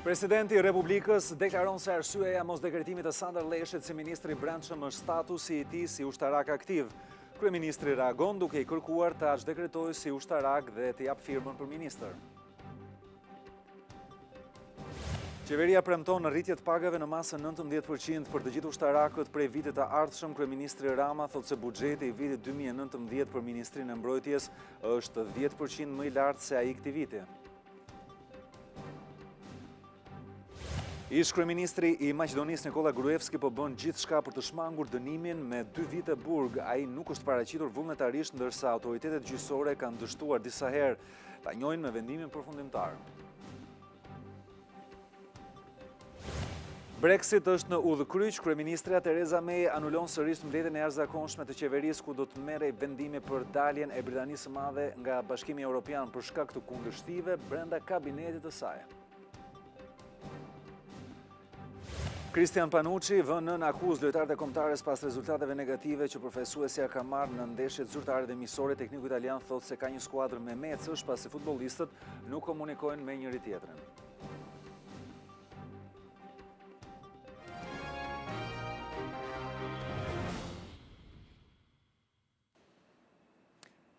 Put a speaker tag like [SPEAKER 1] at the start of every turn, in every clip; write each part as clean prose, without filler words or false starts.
[SPEAKER 1] Presidenti i Republikës deklaron se arsyeja mos dekretimit të Sandar Leshit si ministri i brendshëm është statusi i tij si ushtarak aktiv. Kryeministri reagon duke i kërkuar ta dekretojë si ushtarak dhe të jap firmën për ministër. Qeveria premton rritje të pagave në masën 19% për të gjithë ushtarakët prej vitit të ardhshëm. Kryeministri Rama thotë se buxheti i vitit 2019 për Ministrinë e Mbrojtjes është 10% më i lartë se ai i këtij viti. Ish-kryeministri i Maqedonisë Nikola Gruevski po bën gjithçka për të shmangur dënimin me 2 vite burg. Ai nuk është paraqitur vullnetarisht, ndërsa autoritetet gjyqësore kanë dështuar disa herë ta njohin me vendimin përfundimtar. Brexit është në udhëkryq. Kryeministrja Theresa May anulon sërish mbledhjen e jashtëzakonshme të qeverisë ku do të merrej vendime për daljen e Britanisë së Madhe nga Bashkimi Evropian për shkak të kundërshtive brenda kabinetit të saj. Kristian Panucci vën nën akuzë lojtarët e kombëtares pas rezultateve negative që përfaqësuesja ka marrë në ndeshjet zyrtare dhe miqësore. Tekniku italian thotë se ka një skuadër me mecësh pasi futbollistët nuk komunikojnë me njëri tjetrin.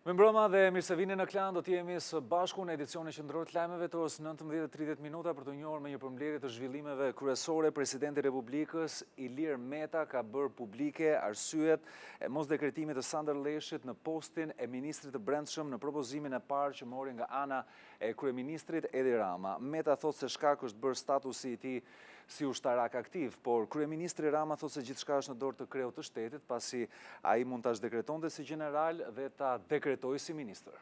[SPEAKER 1] Me mbrëma dhe mirë se vini në Klan, do t'jemi së bashku në edicioni qendror të lajmeve të orës 19:30 për të njohur me një përmbledhje të zhvillimeve kryesore. Presidenti i Republikës Ilir Meta ka bërë publike arsyet e mos dekretimit të Sandar Leshit në postin e ministrit të brendshëm në propozimin e parë që mori nga ana e kryeministrit Edi Rama. Meta thotë se shkak është bërë statusi i tij si ushtarak aktiv, por kryeministri Rama thotë se gjithçka është në dorë të kreut të shtetit, pasi ai mund ta dekretonte si general dhe ta dekretojë si ministër.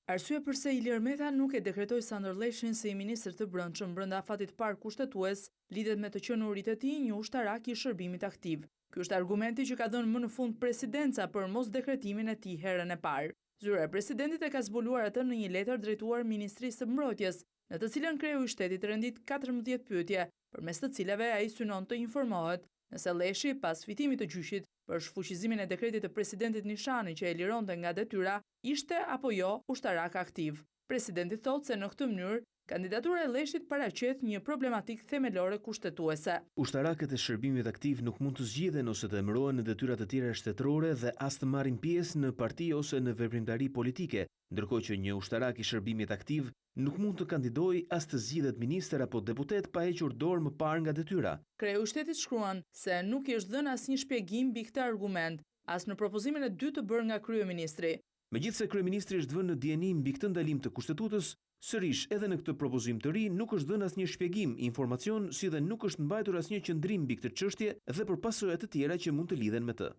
[SPEAKER 2] Arsye pse Ilir Meta nuk e dekretoi Sandar Leshin si ministër të brendshëm brenda afatit parë kushtetues lidhet me të qenurit e tij një ushtarak i shërbimit aktiv. Ky është argumenti që ka dhënë më në fund presidenca për mos dekretimin e tij herën e parë. Zyra e presidentit e ka zbuluar atë në një letër drejtuar Ministrisë së Mbrojtjes, në të cilën kreu i shtetit rendit 14 pyetje, përmes të cilave ai synon të informohet nëse Leshi pas fitimit të gjyqit për shfuqizimin e dekretit të presidentit Nishani që e lironte nga detyra, ishte apo jo ushtarak aktiv. Presidenti thotë se në këtë mënyrë kandidatura e Leshit paraqet një problematik themelore kushtetuese.
[SPEAKER 3] Ushtarakët e shërbimit aktiv nuk mund të zgjidhen ose të emërohen në detyra të tjera shtetërore dhe as të marrin pjesë në parti ose në veprimtari politike, ndërkohë që një ushtarak i shërbimit aktiv nuk mund të kandidojë as të zgjidhet ministër apo deputet pa hequr dorë më parë nga detyra.
[SPEAKER 2] Kreu i shtetit shkruan se nuk i është dhënë asnjë shpjegim mbi këtë argument, as në propozimin e dytë të bërë nga kryeministri.
[SPEAKER 3] Megjithse kryeministri është vënë në dienim mbi këtë ndalim të kushtetutës, sërish edhe në këtë propozim të ri nuk është dhënë asnjë shpjegim, informacion, si dhe nuk është mbajtur asnjë qendrim mbi këtë çështje dhe për pasojat të tjera që mund të lidhen me të.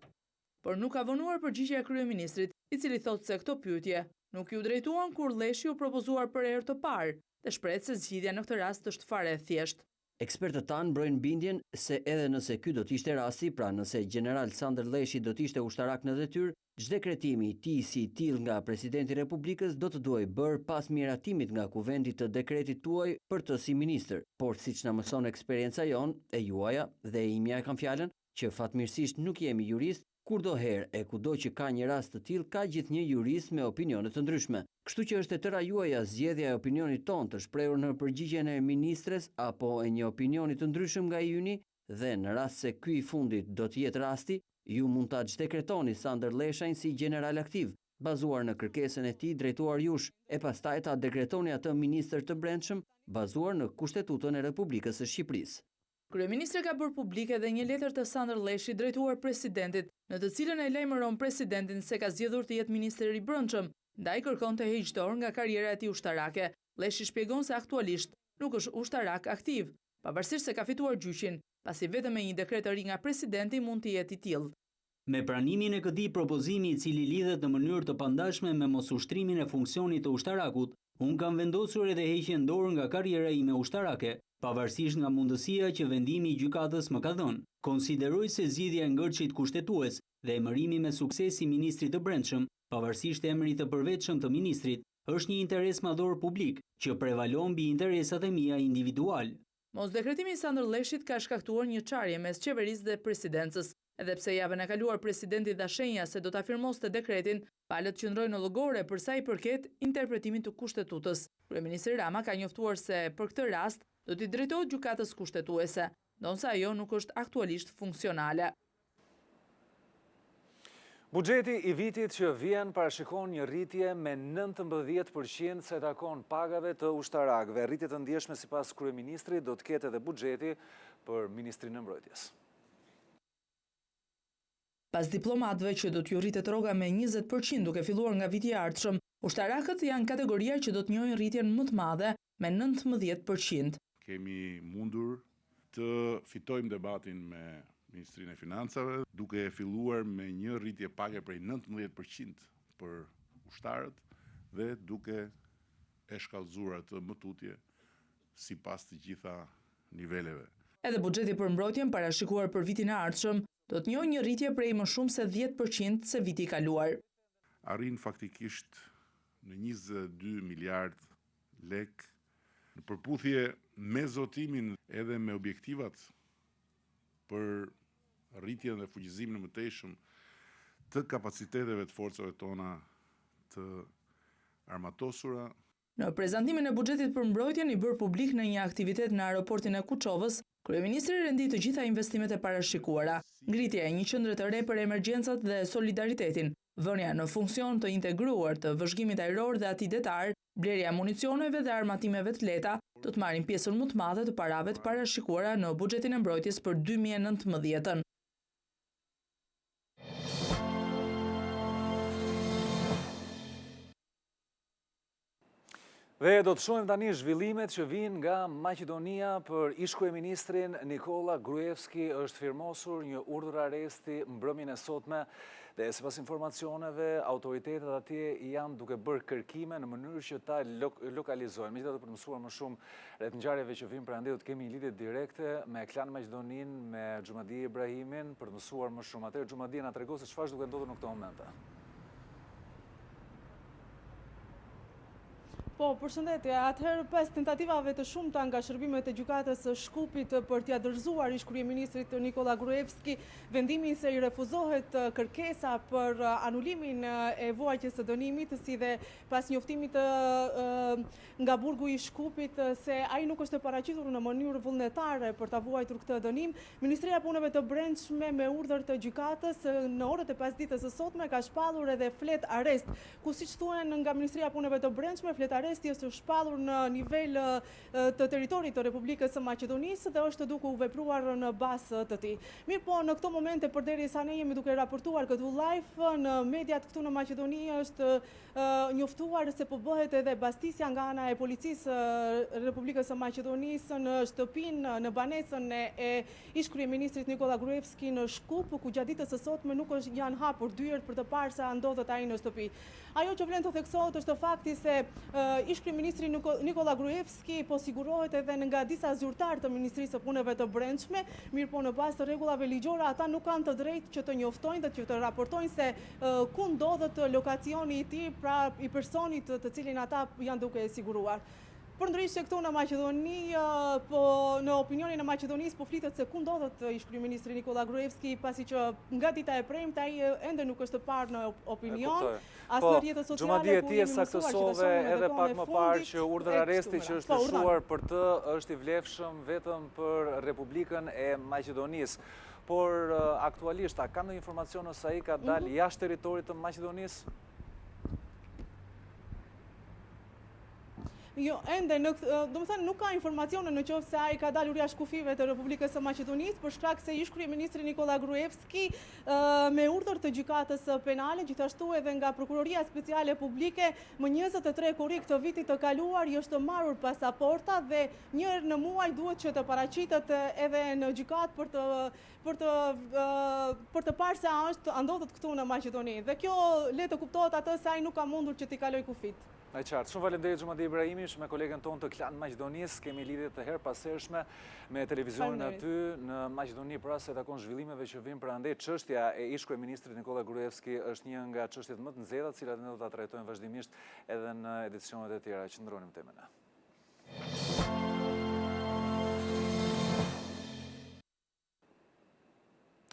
[SPEAKER 2] Por nuk ka vonuar përgjigjja e kryeministrit, i cili thotë se këto pyetje nuk ju drejtuan kur Leshi u propozuar për herë të parë dhe shpreh se zgjidhja në këtë rast është fare e thjeshtë.
[SPEAKER 4] Ekspertët tanë mbrojnë bindjen se edhe nëse ky do të ishte rasti, pra nëse general Sandar Leshi do të ishte ushtarak në detyrë, çdekretimi i tij si i tillë nga presidenti i Republikës do të duhej bërë pas miratimit nga kuvendi të dekretit tuaj për të si ministër. Por siç na mëson eksperienca jon, e juaja dhe e imja e kam fjalën, që fatmirësisht nuk jemi jurist, kurdoherë e kudo që ka një rast të tillë ka gjithnjë jurist me opinione të ndryshme. Kështu që është e tëra juaja zgjedhja e opinionit tonë të shprehur në përgjigjen e ministres apo e një opinioni të ndryshëm nga i yni, dhe në rast se ky i fundit do të jetë rasti, ju mund ta dekretoni Sandar Leshajn si general aktiv, bazuar në kërkesën e tij drejtuar jush, e pastaj ta dekretoni atë ministër të brendshëm, bazuar në Kushtetutën e Republikës së Shqipërisë.
[SPEAKER 2] Kryeministri ka bërë publike dhe një letër të Sandar Leshit drejtuar presidentit, në të cilën e lajmëron presidentin se ka zgjedhur të jetë ministër i brendshëm, ndaj kërkon të heqë dorë nga karriera e tij ushtarake. Leshi shpjegon se aktualisht nuk është ushtarak aktiv, pavarësisht se ka fituar gjyqin, pasi vetëm me një dekret të ri nga presidenti mund të jetë i tillë.
[SPEAKER 5] Me pranimin e këtij propozimi i cili lidhet në mënyrë të pandashme me mosushtrimin e funksionit të ushtarakut, unë kam vendosur edhe heqjen dorë nga karriera ime ushtarake, pavarësisht nga mundësia që vendimi i gjykatës më ka dhënë. Konsideroj se zgjidhja e ngërçit kushtetues dhe emërimi me sukses i ministrit të brendshëm, pavarësisht emrit të përvetshëm të ministrit, është një interes madhor publik që prevalon mbi interesat e mia individual.
[SPEAKER 2] Mos dekretimi i Sandar Leshit ka shkaktuar një çarje mes qeverisë dhe presidencës. Edhe pse javën e kaluar presidenti dha shenja se do ta firmoste dekretin, palët qëndrojnë llogore për sa i përket interpretimit të kushtetutës. Kryeministri Rama ka njoftuar se për këtë rast do t'i drejtohet gjykatës kushtetuese, ndonse ajo nuk është aktualisht funksionale.
[SPEAKER 1] Buxheti i vitit që vjen parashikon një rritje me 19% se takon pagave të ushtarakëve. Rritje të ndjeshme sipas kryeministrit do të ketë edhe buxheti për Ministrinë e Mbrojtjes.
[SPEAKER 2] Pas diplomatëve që do t'ju rritet rroga me 20% duke filluar nga viti i ardhshëm, ushtarakët janë kategoria që do të njohin rritjen më të madhe me 19%.
[SPEAKER 6] Kemi mundur të fitojmë debatin me Ministrinë e Financave, duke filluar me një rritje page prej 19% për ushtarët dhe duke e shkallëzuar atë më tutje sipas të gjitha niveleve.
[SPEAKER 2] Edhe buxheti për mbrojtjen parashikuar për vitin e ardhshëm do të njohë një rritje prej më shumë se 10% se viti i kaluar.
[SPEAKER 6] Arrin faktikisht në 22 miliard lek në përputhje me zotimin edhe me objektivat për rritjen dhe fuqizimin e mëtejshëm të kapaciteteve të forcave tona të armatosura.
[SPEAKER 2] Në prezantimin e buxhetit për mbrojtjen i bërë publik në një aktivitet në aeroportin e Kuçovës, kryeministri rendi të gjitha investimet e parashikuara, ngritja e një qendre të re për emergjencat dhe solidaritetin, vënia në funksion të integruar të vëzhgimit ajror dhe atij detar, blerja e municioneve dhe armatimeve të lehta, do të marrin pjesën më të madhe të parave të parashikuara në buxhetin e mbrojtjes për 2019.
[SPEAKER 1] Dhe do të shohim tani zhvillimet që vijnë nga Maqedonia për ish-kryeministrin Nikola Gruevski. Është firmosur një urdhër arresti mbrëmjen e sotme dhe sipas informacioneve autoritetet atje janë duke bërë kërkime në mënyrë që ta lokalizojnë. Megjithatë, për të mësuar më shumë rreth ngjarjeve që vijnë përandej, do të kemi një lidhje direkte me Klan Maqedonin, me Xhumadi Ibrahimin për të mësuar më shumë. Atëherë Xhumadi na tregon se çfarë duke ndodhur në këto momente.
[SPEAKER 7] Po, përshëndetje. Atëherë pas tentativave të shumta nga shërbimet e gjykatës së Shkupit për t'ia dorëzuar ish-kryeministrit Nikola Gruevski vendimin se i refuzohet kërkesa për anulimin e vuajtjes së dënimit, si dhe pas njoftimit nga burgu i Shkupit se ai nuk është e paraqitur në mënyrë vullnetare për ta vuajtur këtë dënim, Ministria e Punëve të Brendshme me urdhër të gjykatës në orët e pasdites së sotme ka shpallur edhe flet arrest, ku siç thuhen nga Ministria e Punëve të Brendshme, flet arresti është shpallur në nivel të territorit të Republikës së Maqedonisë dhe është duke u vepruar në bazë të tij. Mirë po, në këto momente përderisa ne jemi duke raportuar këtu live në mediat këtu në Maqedoni është njoftuar se po bëhet edhe bastisja nga ana e policisë Republikës së Maqedonisë në shtëpinë, në banesën e ish-kryeministrit Nikola Gruevski në Shkup, ku gjatë ditës së sotme nuk janë hapur dyert për të parë sa ndodhet ai në shtëpi. Ajo që vlen të theksohet është fakti se ish-kryeministri Nikola Gruevski po sigurohet edhe nga disa zyrtar të Ministrisë së Punëve të Brendshme, mirë po në bazë të rregullave ligjore ata nuk kanë të drejtë që të njoftojnë dhe që të raportojnë se ku ndodhet lokacioni i tij, pra i personit të cilin ata janë duke siguruar. Përndryshe këtu në Maqedoni, po në opinionin e Maqedonisë po flitet se ku ndodhet ish-kryeministri Nikola Gruevski, pasi që nga dita e premte ai ende nuk është parë në opinion, as në rrjetet sociale ku jemi mësuar që të shohim
[SPEAKER 1] edhe pak më parë që urdhër arresti që është lëshuar për të është i vlefshëm vetëm për Republikën e Maqedonisë. Por aktualisht a ka ndonjë informacion se ai ka dalë jashtë territorit të Maqedonisë?
[SPEAKER 7] Jo, ende, domethënë nuk ka informacione në qoftë se ai ka dalur jashtë kufive të Republikës së Maqedonisë, për shkak se ish-kryeministri Nikola Gruevski me urdhër të gjykatës penale, gjithashtu edhe nga Prokuroria Speciale Publike, më 23 korrik të vitit të kaluar i është marrur pasaporta dhe një herë në muaj duhet që të paraqitet edhe në gjykatë për të parë se a ndodhet këtu në Maqedoni. Dhe kjo le të kuptohet atë se ai nuk ka mundur që t'i kaloj kufit.
[SPEAKER 1] E qartë. Shumë faleminderit Xhumadi Ibrahimi, me kolegen tonë të Klan Maqedonisë. Kemi lidhje të herpasershme me televizionin aty në Maqedoni, pra se takon zhvillimeve që vijnë përandej. Çështja e ish-kryeministrit Nikola Gruevski është një nga çështjet më të nxehta, të cilat ne do ta trajtojmë vazhdimisht edhe në edicionet e tjera. Qëndroni me temën e.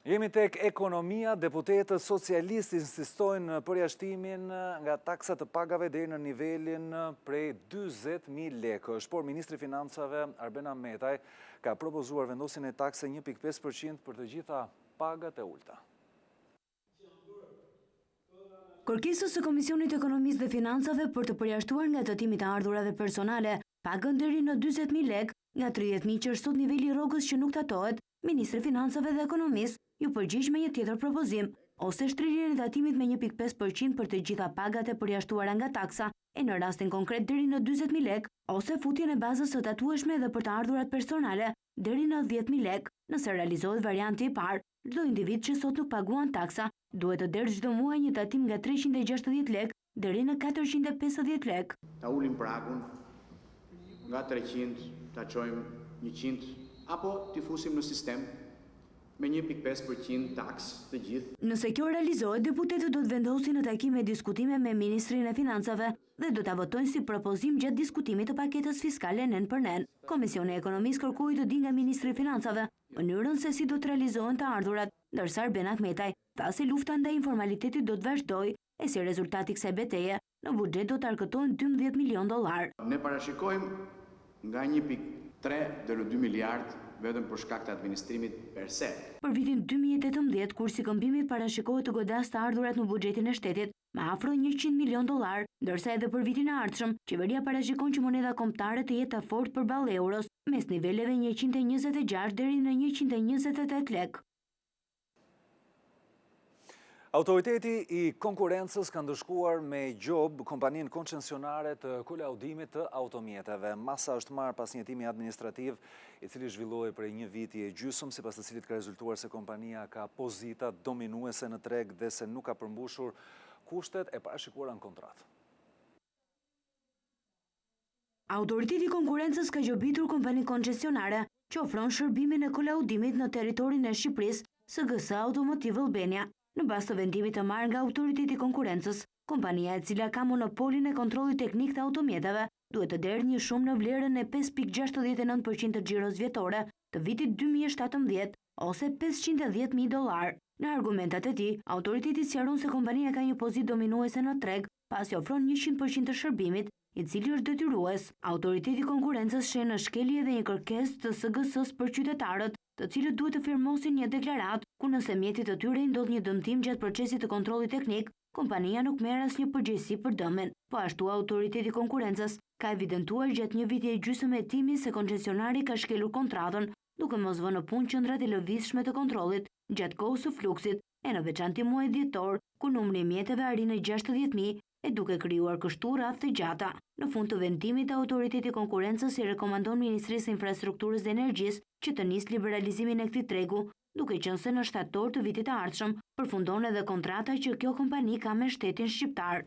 [SPEAKER 1] Jemi tek ekonomia, deputetët socialistë insistojnë në përjashtimin nga taksat të pagave deri në nivelin prej 20.000 lekësh, por Ministri i Financave Arbena Metaj ka propozuar vendosin e takse 1.5% për të gjitha pagat e ulta.
[SPEAKER 8] Kërkesës së Komisionit Ekonomisë dhe Financave për të përjashtuar nga tatimi të ardhurave personale pagën deri në 40.000 lekë nga 30.000 që është sot niveli i rrogës që nuk tatohet, Ministri i Financave dhe Ekonomisë ju përgjigj me një tjetër propozim, ose shtrirjen e tatimit me 1.5% për të gjitha pagat e përjashtuara nga taksa, e në rastin konkret deri në 40.000 lekë, ose futjen e bazës së tatueshme dhe për të ardhurat personale deri në 10.000 lekë. Nëse realizohet varianti i parë, çdo individ që sot nuk paguan taksa duhet të derë çdo muaj një tatim nga 360 lekë deri në 450 lekë.
[SPEAKER 9] Ta ulim pragun nga 300, ta çojmë 100, apo t'i fusim në sistem me 1.5% taks të gjithë.
[SPEAKER 8] Nëse kjo realizohet, deputetët do të vendosin në takime diskutime me Ministrin e Financave dhe do ta votojnë si propozim gjatë diskutimit të paketës fiskale nen për nen. Komisioni i Ekonomisë kërkoi të di nga Ministri i Financave mënyrën se si do të realizohen të ardhurat, ndërsa Arbena Metaj tha se lufta ndaj informalitetit do të vazhdojë e si rezultati i kësaj betejë në buxhet do të arkëtohen $12 milion.
[SPEAKER 9] Ne parashikojmë nga 1.3 deri në 2 miliardë vetëm për shkak të administrimit per se.
[SPEAKER 8] Për vitin 2018, kursi këmbimit parashikohet të godas të ardhurat në buxhetin e shtetit me afro $100 milion, ndërsa edhe për vitin e ardhshëm, qeveria parashikon që moneda kombëtare të jetë fort përballë euros, mes niveleve 126 deri në 128 lekë.
[SPEAKER 1] Autoriteti i konkurencës ka ndëshkuar me gjob kompaninë koncesionare të kolaudimit të automjeteve. Masa është marrë pas një hetimi administrativ i cili zhvilloi prej një viti e gjysmë, sipas të cilit ka rezultuar se kompania ka pozita dominuese në treg dhe se nuk ka përmbushur kushtet e parashikuara në kontratë.
[SPEAKER 8] Autoriteti i konkurencës ka gjobitur kompaninë koncesionare që ofron shërbimin e kolaudimit në territorin e Shqipërisë, SGS Automotive Albania. Në bazë të vendimit të marrë nga Autoriteti i Konkurrencës, kompania e cila ka monopolin e kontrollit teknik të automjeteve duhet të derë një shumë në vlerën e 5.69% të xhiros vjetore të vitit 2017 ose $510.000. Në argumentat e tij, autoriteti sqaron se kompania ka një pozitë dominuese në treg pasi ofron 100% të shërbimit, i cili është detyrues. Autoriteti i Konkurrencës sheh në shkelje edhe një kërkesë të SGS-s për qytetarët, të cilët duhet të firmosin një deklaratë ku nëse mjetit të tyre i ndodh një dëmtim gjatë procesit të kontrollit teknik, kompania nuk merr asnjë përgjegjësi për dëmin. Po ashtu Autoriteti i Konkurrencës ka evidentuar gjatë një viti e gjysmë hetimi se koncesionari ka shkelur kontratën, duke mos vënë në punë qendrat e lëvizshme të kontrollit gjatë kohës së fluksit, e në veçantë muajit dhjetor, ku numri i mjeteve arrin në 60.000, e duke krijuar kështu rrafë të gjata. Në fund të vendimit, Autoriteti i Konkurrencës i rekomandon Ministrisë së Infrastrukturës dhe Energjisë që të nisë liberalizimin e këtij tregu, duke qenë se në shtator të vitit të ardhshëm përfundon edhe kontrata që kjo kompani ka me shtetin shqiptar.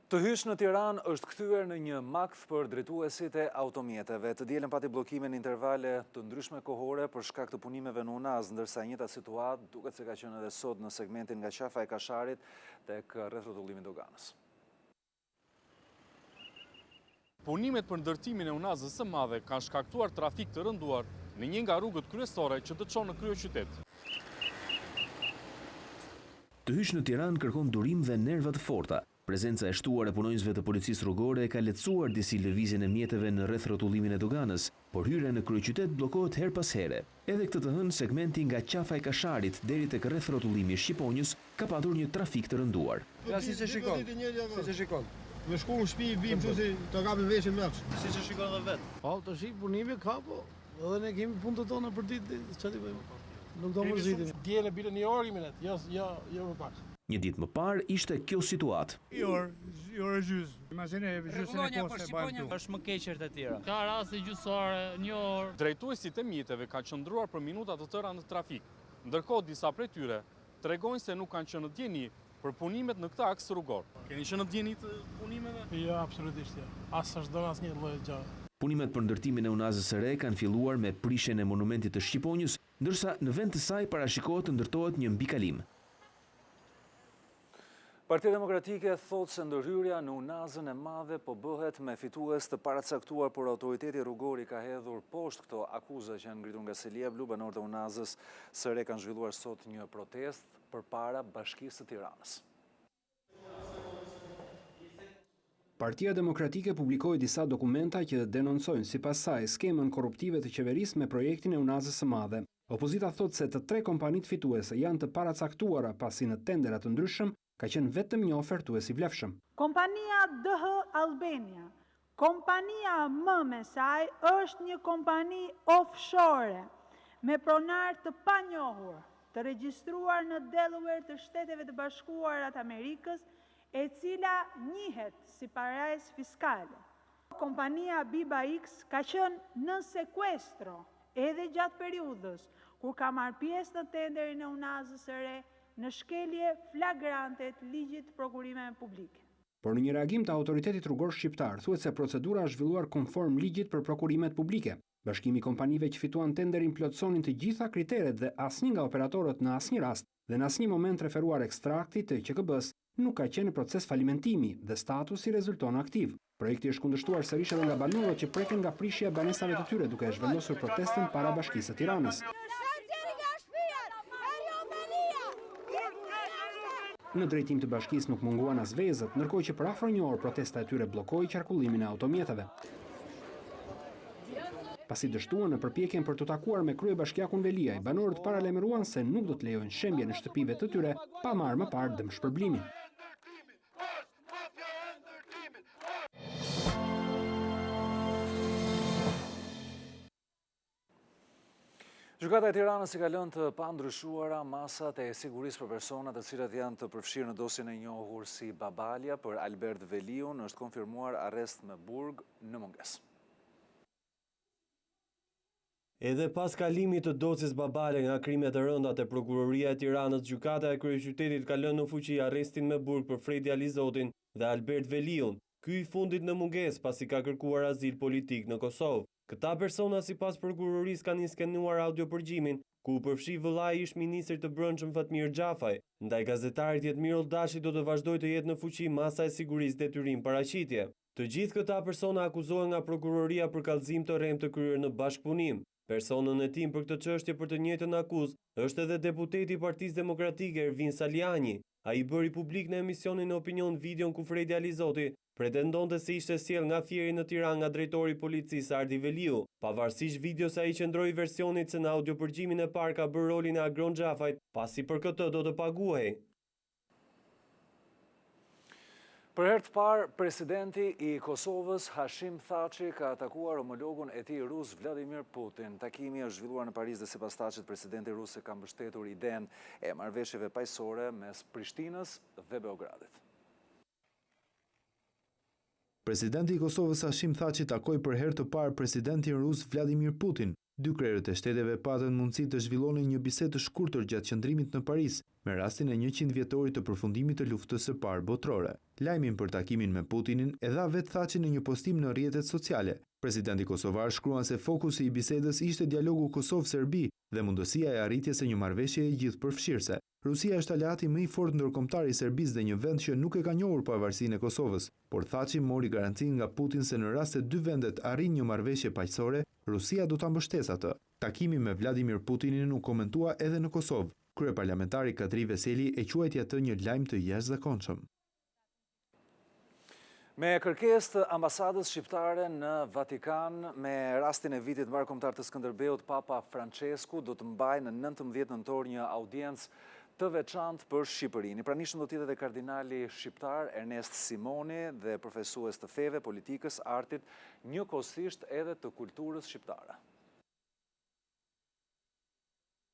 [SPEAKER 1] Të hysh në Tiranë është kthyer në një makth për drejtuesit e automjeteve. Të dielën pati bllokime në intervale të ndryshme kohore për shkak të punimeve në unaz, ndërsa njëjta situatë duket se ka qenë edhe sot në segmentin nga qafa e Kasharit tek rrethrrotullimi i doganës.
[SPEAKER 10] Punimet për ndërtimin e unazës së madhe kanë shkaktuar trafik të rënduar në një nga rrugët kryesore që të çon në kryeqytet.
[SPEAKER 3] Të hysh në Tiranë kërkon durim dhe nerva të forta. Prezenca e shtuar e punonjësve të policisë rrugore ka lehtësuar disi lëvizjen e mjeteve në rrethrrotullimin e doganës, por hyrja në kryeqytet bllokohet her pas here. Edhe këtë të hënë segmenti nga qafa e Kasharit deri tek rrethrrotullimi i Shqiponjës ka patur një trafik të rënduar.
[SPEAKER 11] Ja siç e shikon. Me shku në shtëpi bim kështu si të kapim veshin mbrapsht. Siç e shikon edhe vet. Po tash punimi ka po, edhe ne kemi punët tona për ditë, çfarë bëjmë? Nuk do mërzitim. Dielë bile një orë minutë, jo më pak.
[SPEAKER 3] Një ditë më parë ishte kjo situatë.
[SPEAKER 11] Një orë gjys. Imagjine gjysën e kohës e bajmë tu.
[SPEAKER 12] Është më keqër të tjera. Ka raste gjysore, një orë.
[SPEAKER 10] Drejtuesit e mjeteve kanë qëndruar për minuta të tëra në trafik. Ndërkohë disa prej tyre tregojnë se nuk kanë qenë në dieni për punimet në këtë aks rrugor. Keni qenë në dieni të punimeve?
[SPEAKER 11] Jo, absolutisht jo. As është dorë asnjë lloj gjë.
[SPEAKER 3] Punimet për ndërtimin e unazës së re kanë filluar me prishjen e monumentit të Shqiponjës, ndërsa në vend të saj parashikohet të ndërtohet një mbikalim.
[SPEAKER 1] Partia Demokratike thotë se ndërhyrja në unazën e madhe po bëhet me fitues të paracaktuar, por autoriteti rrugor i ka hedhur poshtë këto akuza që janë ngritur nga Selia Blu. Banorët e unazës së re kanë zhvilluar sot një protestë përpara Bashkisë së Tiranës.
[SPEAKER 13] Partia Demokratike publikoi disa dokumenta që denoncojnë sipas saj skemën korruptive të qeverisë me projektin e unazës së madhe. Opozita thotë se të tre kompanitë fituese janë të paracaktuara pasi në tendera të ndryshëm ka qenë vetëm një ofertues i vlefshëm.
[SPEAKER 14] Kompania DH Albania, kompania më me saj është një kompani offshore me pronar të panjohur, të regjistruar në Delaware të Shteteve të Bashkuara të Amerikës, e cila njihet si parajs fiskale. Kompania Biba X ka qenë në sekuestro edhe gjatë periudhës kur ka marrë pjesë në tenderin e unazës së re në shkelje flagrante të ligjit të prokurimeve publike.
[SPEAKER 13] Por në një reagim të autoritetit rrugor shqiptar, thuhet se procedura është zhvilluar konform ligjit për prokurimet publike. Bashkimi i kompanive që fituan tenderin plotësonin të gjitha kriteret dhe asnjë nga operatorët në asnjë rast dhe në asnjë moment referuar ekstraktit të QKB-s nuk ka qenë proces falimentimi dhe statusi rezulton aktiv. Projekti është kundërshtuar sërish edhe nga banorët që preken nga prishja e banesave të tyre duke zhvendosur protestën para Bashkisë së Tiranës. Në drejtim të bashkisë nuk munguan as vezët, ndërkohë që për afro një orë protesta e tyre bllokoi qarkullimin e automjeteve. Pasi dështuan në përpjekjen për të takuar me kryebashkiakun Veliaj, banorët paralajmëruan se nuk do të lejojnë shembje në shtëpive të tyre pa marrë më parë dëmshpërblimin.
[SPEAKER 1] Gjykata e Tiranës i ka lënë të pandryshuara masat e sigurisë për persona të cilat janë të përfshirë në dosjen e njohur si Babalja për Albert Veliun. Është konfirmuar arrest me burg në mungesë.
[SPEAKER 15] Edhe pas kalimit të dosjes Babalja nga krimet e rënda te prokuroria e Tiranës, gjykata e kryeqytetit ka lënë në fuqi arrestin me burg për Fredi Alizotin dhe Albert Veliun. Ky i fundit në mungesë pasi ka kërkuar azil politik në Kosovë. Këta persona sipas prokurorisë kanë skenuar audiopërgjimin ku përfshi vëllai ish ministër të brendshëm Fatmir Xhafaj. Ndaj gazetarit Jetmirol Dashi do të vazhdojë të jetë në fuqi masa e sigurisë detyrim paraqitje. Të gjithë këta persona akuzohen nga prokuroria për kallëzim të rrem të kryer në bashkëpunim. Personën e tim për këtë çështje për të njëjtën akuzë është edhe deputeti i Partisë Demokratike Ervin Saliani. Ai bëri publik në emisionin e Opinion videon ku Fredi Alizoti pretendonte se ishte sjell nga Fieri në Tiranë nga drejtori i policisë Ardi Veliu. Pavarësisht videos ai qëndroi versionit se në audiopërgjimin e parë ka bërë rolin e Agron Xhafajt, pasi për këtë do të paguhej.
[SPEAKER 1] Për herë të parë, presidenti i Kosovës, Hashim Thaçi, ka atakuar homologun e tij rus Vladimir Putin. Takimi është zhvilluar në Paris dhe sipas Thaçit, presidenti rus ka mbështetur idenë e marrëveshjeve paqësore mes Prishtinës dhe Beogradit.
[SPEAKER 16] Presidenti i Kosovës Hashim Thaçi takoi për herë të parë presidentin rus Vladimir Putin. Dy krerët e shteteve patën mundësi të zhvillonin një bisedë të shkurtër gjatë qëndrimit në Paris, me rastin e 100 vjetorit të përfundimit të luftës së parë botërore. Lajmin për takimin me Putinin e dha vetë Thaçi në një postim në rrjetet sociale. Presidenti kosovar shkruan se fokusi i bisedës ishte dialogu Kosovë-Serbi dhe mundësia e arritjes së një marrëveshje e gjithëpërfshirëse. Rusia është aleati më i fortë ndërkombëtar i Serbisë dhe një vend që nuk e ka njohur pavarësinë e Kosovës, por Thaçi mori garancinë nga Putin se në rast se dy vendet arrin një marrëveshje paqësore, Rusia do ta mbështesë atë. Takimi me Vladimir Putinin u komentua edhe në Kosovë. Kryeparlamentari Kadri Veseli e quajti atë një lajm të jashtëzakonshëm.
[SPEAKER 1] Me kërkesë të ambasadës shqiptare në Vatikan, me rastin e vitit mbarkombëtar të Skënderbeut, Papa Francesku do të mbajë në 19 nëntor një audiencë të veçantë për Shqipërinë. I pranishëm do të jetë edhe kardinali shqiptar Ernest Simoni dhe profesues të feve, politikës, artit, njëkohësisht edhe të kulturës shqiptare.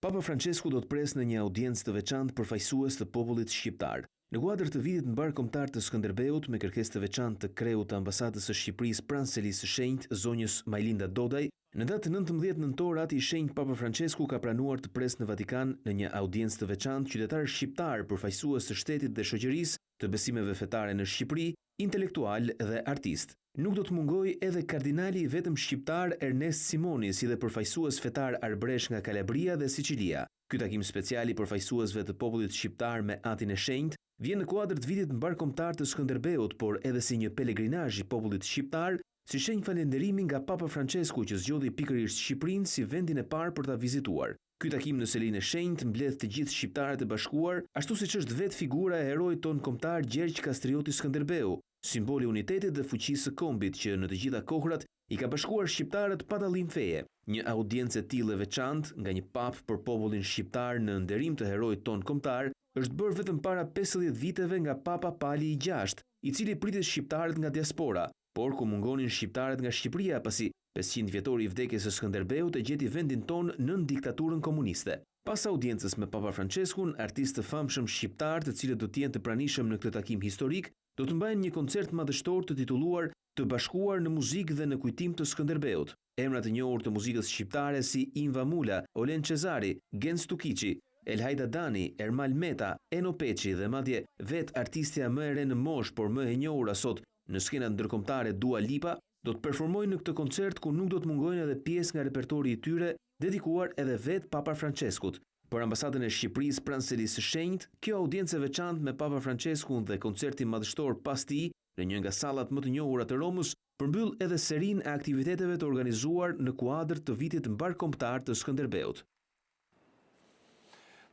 [SPEAKER 3] Papa Francesku do të presë në një audiencë të veçantë përfaqësues të popullit shqiptar. Në kuadër të vitit mbarkombëtar të Skënderbeut, me kërkesë të veçantë të kreut të ambasadës së Shqipërisë pranë selisë së shenjtë, zonjës Majlinda Dodaj, në datë 19 nëntor ati i shenjtë Papa Francesku ka pranuar të presë në Vatikan në një audiencë të veçantë qytetarë shqiptar përfaqësues të shtetit dhe shoqërisë, të besimeve fetare në Shqipëri, intelektual dhe artist. Nuk do të mungoj edhe kardinali vetëm shqiptar Ernest Simoni, si dhe përfaqësues fetar arbresh nga Kalabria dhe Sicilia. Ky takim special i përfaqësuesve të popullit shqiptar me atin e shenjtë vjen në kuadër të vitit mbarkombëtar të Skënderbeut, por edhe si një pelegrinazh i popullit shqiptar, si shenjë falënderimi nga Papa Francesku që zgjodhi pikërisht Shqipërinë si vendin e parë për ta vizituar. Ky takim në Selinë e Shenjtë mbledh të gjithë shqiptarët e bashkuar, ashtu siç është vetë figura e heroit ton kombëtar Gjergj Kastrioti Skënderbeu, simboli i unitetit dhe fuqisë së kombit që në të gjitha kohrat i ka bashkuar shqiptarët pa dallim feje. Një audiencë e tillë e veçantë nga një pap për popullin shqiptar në nderim të heroit ton kombëtar është bërë vetëm para 50 viteve nga Papa Pali i VI, i cili priti shqiptarët nga diaspora, por ku mungonin shqiptarët nga Shqipëria pasi 500 vjetori i vdekjes së Skënderbeut e gjeti vendin ton nën diktaturën komuniste. Pas audiencës me Papa Franceskun, artistë të famshëm shqiptar, të cilët do të jenë të pranishëm në këtë takim historik, do të mbajnë një koncert madhështor të titulluar Të bashkuar në muzikë dhe në kujtim të Skënderbeut. Emra të njohur të muzikës shqiptare si Inva Mula, Olen Cezari, Gen Stukiçi, Elhajda Dani, Ermal Meta, Eno Peçi dhe madje vet artistja më e re në moshë por më e njohur sot në skenat ndërkombëtare Dua Lipa, do të performojnë në këtë koncert ku nuk do të mungojnë edhe pjesë nga repertori i tyre dedikuar edhe vet Papa Franceskut. Për ambasadën e Shqipërisë pranë Selisë së Shenjtë, kjo audiencë e veçantë me Papa Franceskun dhe koncerti madhështor pas tij në një nga sallat më të njohura të Romës, përmbyll edhe serinë e aktiviteteve të organizuar në kuadër të vitit mbarkombëtar të Skënderbeut.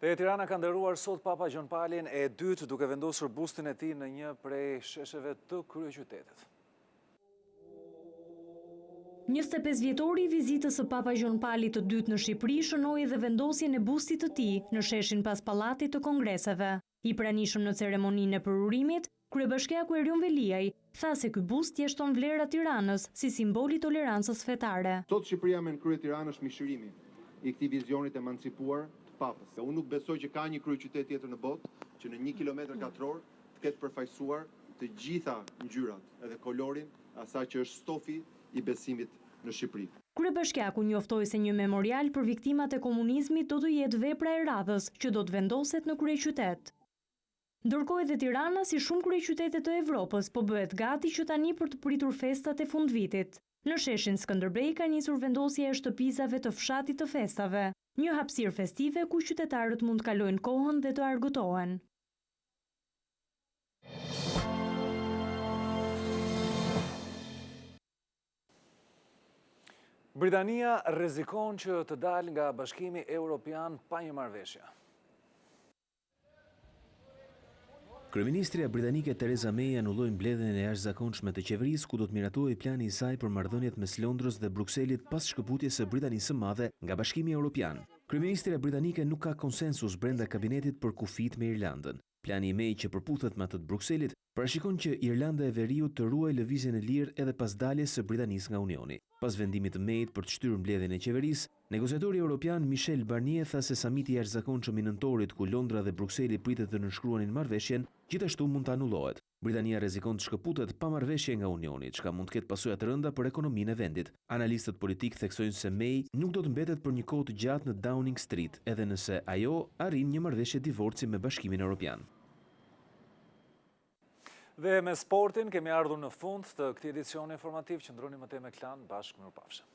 [SPEAKER 1] Dhe Tirana ka nderuar sot Papa Gjon Palin e dytë duke vendosur bustin e tij në një prej shesheve të kryeqytetit.
[SPEAKER 17] 25 vjetori i vizitës së Papa Gjon Palit të dytë në Shqipëri shënoi dhe vendosjen e bustit të tij në sheshin pas Pallatit të Kongreseve. I pranishëm në ceremoninë e përurimit, kryebashkiaku Erion Veliaj tha se ky bust jeshton vlerat Tiranës si simbol i tolerancës fetare.
[SPEAKER 18] Sot Shqipëria me në krye Tiranë është mishërimi i këtij vizionit emancipuar të Papës. Unë nuk besoj që ka një kryeqytet tjetër në botë që në 1 kilometër katror të ketë përfaqësuar të gjitha ngjyrat edhe kolorin asaj që është stofi i besimit në Shqipëri.
[SPEAKER 17] Kryebashkiaku njoftoi se një memorial për viktimat e komunizmit do të jetë vepra e radhës që do të vendoset në kryeqytet. Ndërkohë edhe Tirana, si shumë kryeqytete të Evropës, po bëhet gati që tani për të pritur festat e fundvitit. Në sheshin Skënderbej ka nisur vendosja e shtëpisave të fshatit të festave, një hapësirë festive ku qytetarët mund të kalojnë kohën dhe të argëtohen.
[SPEAKER 1] Britania rrezikon që të dalë nga Bashkimi Evropian pa një marrëveshje.
[SPEAKER 3] Kryeministrja britanike Theresa May anulloi mbledhjen e jashtëzakonshme të qeverisë ku do të miratohej plani i saj për marrëdhëniet mes Londrës dhe Brukselit pas shkëputjes së Britanisë së Madhe nga Bashkimi Evropian. Kryeministrja britanike nuk ka konsensus brenda kabinetit për kufit me Irlandën. Plani i May që përputhet me atë të Brukselit parashikon që Irlanda e Veriut të ruajë lëvizjen e lirë edhe pas daljes së Britanisë nga Unioni. Pas vendimit të Mayt për të shtyrë mbledhjen e qeverisë, negociatori evropian Michel Barnier tha se samiti i jashtëzakonshëm i nëntorit ku Londra dhe Brukseli pritet të nënshkruanin marrëveshjen, gjithashtu mund të anullohet. Britania rrezikon të shkëputet pa marrëveshje nga Unioni, çka mund të ketë pasoja të rënda për ekonominë e vendit. Analistët politik theksojnë se May nuk do të mbetet për një kohë të gjatë në Downing Street, edhe nëse ajo arrin një marrëveshje divorci me Bashkimin Evropian.
[SPEAKER 1] Dhe me sportin kemi ardhur në fund të këtij edicioni informativ. Qëndroni më tej me Klan, bashkë mirupafshim.